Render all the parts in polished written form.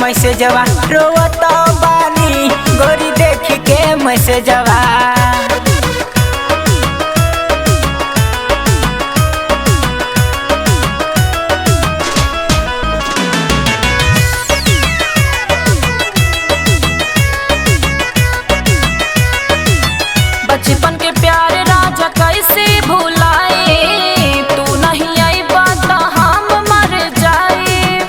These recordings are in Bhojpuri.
मैसेजवा रोवत बानी गोरी देख के मैसेजवा। बचपन के प्यार राजा कैसे भुलाए, तू नहीं आई बात हम मर जाए।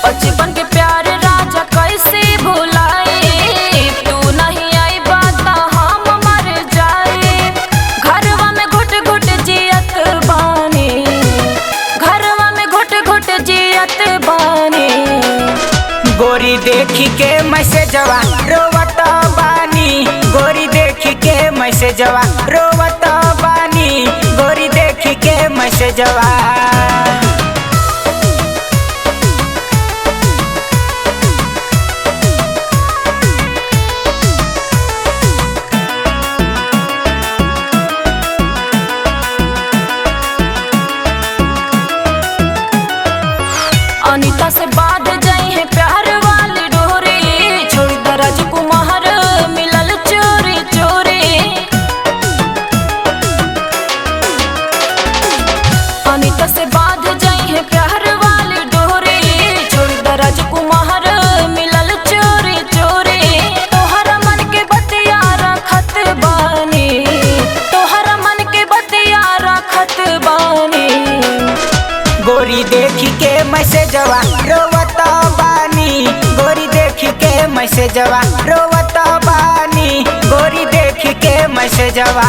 बचपन के प्यार राजा कैसे भुलाए, तू नहीं आई बात हम मर जाए। घरवा में घुट घुट जियत बानी, घरवा में घुट घुट जियत बानी। गोरी देखी के मैसेजवा रोवत बानी गोरी देखी के मैसेजवा रोवत बानी गोरी देखी के मैसेजवा। अनीता से बात जाई है प्यार वाली डोरी, छोड़ दराज कुमार मिलल चोरी चोरी। अनीता से बात जाई है प्यार वाली डोरी, छोड़ दराज कुमार मिलल चोरी चोरी। तोहरा मन के बतिया रखत बानी, तोहरा मन के बतिया रखत बानी। गोरी देखी के मैसेजवा रोवत बानी गोरी देखी के मैसेजवा रोवत बानी गोरी देखी के मैसेजवा।